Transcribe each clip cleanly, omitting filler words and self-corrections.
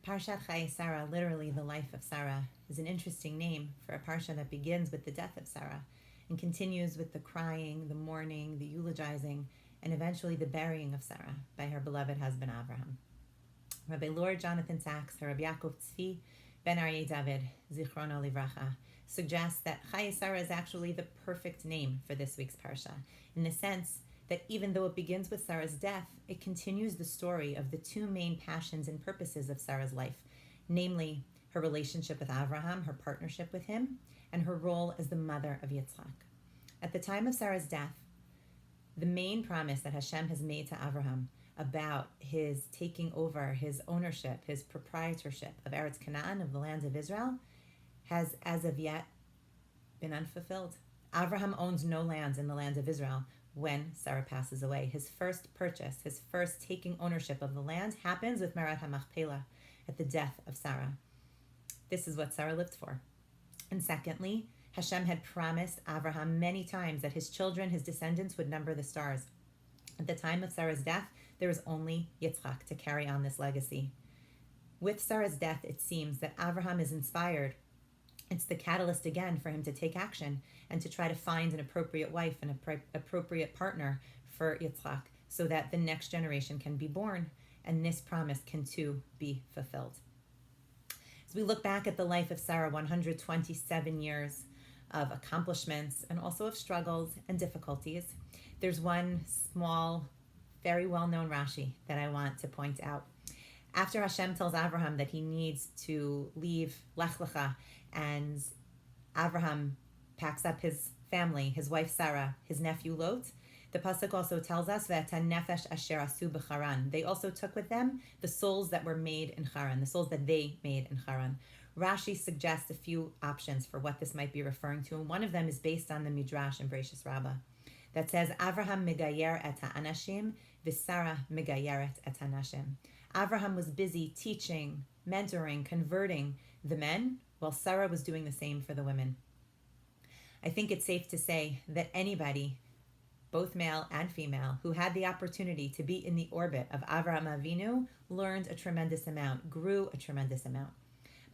Parshat Chayei Sarah, literally the life of Sarah, is an interesting name for a parsha that begins with the death of Sarah and continues with the crying, the mourning, the eulogizing, and eventually the burying of Sarah by her beloved husband Abraham. Rabbi Lord Jonathan Sachs, Rabbi Yaakov Tzvi ben Aryeh David, Zichrono Livracha, suggests that Chayei Sarah is actually the perfect name for this week's parsha, in the sense that even though it begins with Sarah's death, it continues the story of the two main passions and purposes of Sarah's life, namely her relationship with Abraham, her partnership with him, and her role as the mother of Yitzchak. At the time of Sarah's death, the main promise that Hashem has made to Abraham about his taking over, his ownership, his proprietorship of Eretz Canaan, of the lands of Israel, has as of yet been unfulfilled. Abraham owns no lands in the lands of Israel when Sarah passes away. His first purchase, his first taking ownership of the land happens with Merat HaMachpelah at the death of Sarah. This is what Sarah lived for. And secondly, Hashem had promised Abraham many times that his children, his descendants, would number the stars. At the time of Sarah's death, there was only Yitzchak to carry on this legacy. With Sarah's death, it seems that Abraham is inspired. It's the catalyst again for him to take action and to try to find an appropriate wife and an appropriate partner for Yitzchak so that the next generation can be born and this promise can too be fulfilled. As we look back at the life of Sarah, 127 years of accomplishments and also of struggles and difficulties, there's one small, very well-known Rashi that I want to point out. After Hashem tells Abraham that he needs to leave Lech Lecha, and Abraham packs up his family, his wife Sarah, his nephew Lot, the pasuk also tells us that nefesh asher asu b'Charan. They also took with them the souls that were made in Haran, the souls that they made in Haran. Rashi suggests a few options for what this might be referring to, and one of them is based on the Midrash in Bereshis Rabbah that says, Avraham megayer et ha'anashim, v'Sarah megayeret et hanashim. Avraham was busy teaching, mentoring, converting the men, while Sarah was doing the same for the women. I think it's safe to say that anybody, both male and female, who had the opportunity to be in the orbit of Avraham Avinu learned a tremendous amount, grew a tremendous amount.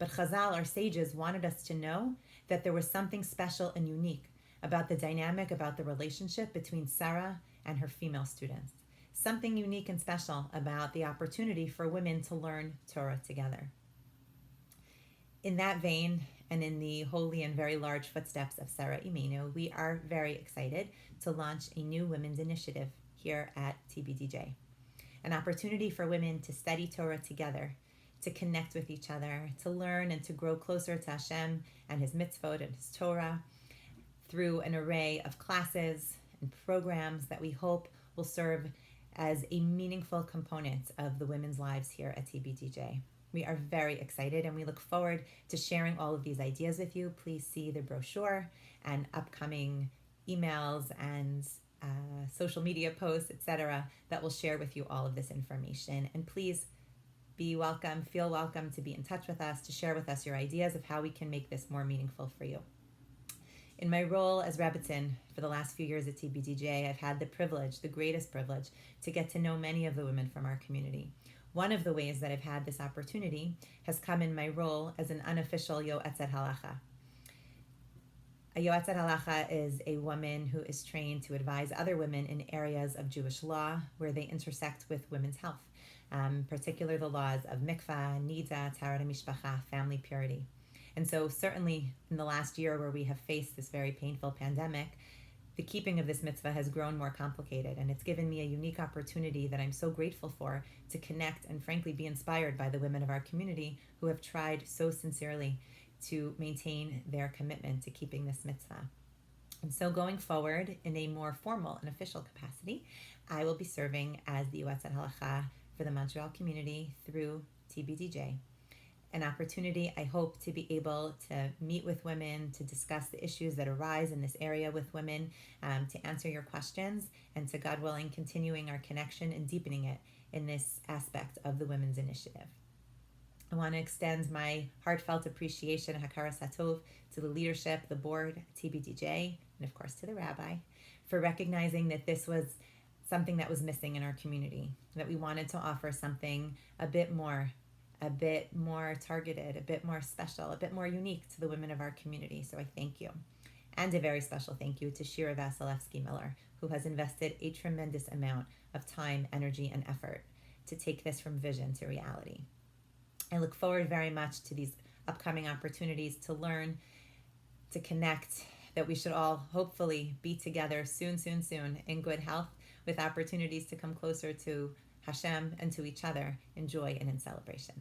But Chazal, our sages, wanted us to know that there was something special and unique about the dynamic, about the relationship between Sarah and her female students. Something unique and special about the opportunity for women to learn Torah together. In that vein, and in the holy and very large footsteps of Sarah Imenu, we are very excited to launch a new women's initiative here at TBDJ. An opportunity for women to study Torah together, to connect with each other, to learn and to grow closer to Hashem and His mitzvot and His Torah through an array of classes and programs that we hope will serve as a meaningful component of the women's lives here at TBDJ. We are very excited and we look forward to sharing all of these ideas with you. Please see the brochure and upcoming emails and social media posts, etc., that will share with you all of this information. And please be welcome, feel welcome to be in touch with us, to share with us your ideas of how we can make this more meaningful for you. In my role as Rebbitzin for the last few years at TBDJ, I've had the privilege, the greatest privilege, to get to know many of the women from our community. One of the ways that I've had this opportunity has come in my role as an unofficial Yoetzet Halacha. A Yoetzet Halacha is a woman who is trained to advise other women in areas of Jewish law where they intersect with women's health, particularly the laws of mikvah, nida, taharat mishpacha, family purity. And so certainly in the last year where we have faced this very painful pandemic, the keeping of this mitzvah has grown more complicated, and it's given me a unique opportunity that I'm so grateful for to connect and frankly be inspired by the women of our community who have tried so sincerely to maintain their commitment to keeping this mitzvah. And so going forward in a more formal and official capacity, I will be serving as the Yoetzet Halacha for the Montreal community through TBDJ. An opportunity, I hope, to be able to meet with women, to discuss the issues that arise in this area with women, to answer your questions, and to, God willing, continuing our connection and deepening it in this aspect of the Women's Initiative. I want to extend my heartfelt appreciation, Hakaras Hatov, to the leadership, the board, TBDJ, and of course to the rabbi, for recognizing that this was something that was missing in our community, that we wanted to offer something a bit more a bit more targeted, a bit more special, a bit more unique to the women of our community. So I thank you. And a very special thank you to Shira Vasilevsky-Miller, who has invested a tremendous amount of time, energy, and effort to take this from vision to reality. I look forward very much to these upcoming opportunities to learn, to connect, that we should all hopefully be together soon, soon, soon in good health, with opportunities to come closer to Hashem and to each other in joy and in celebration.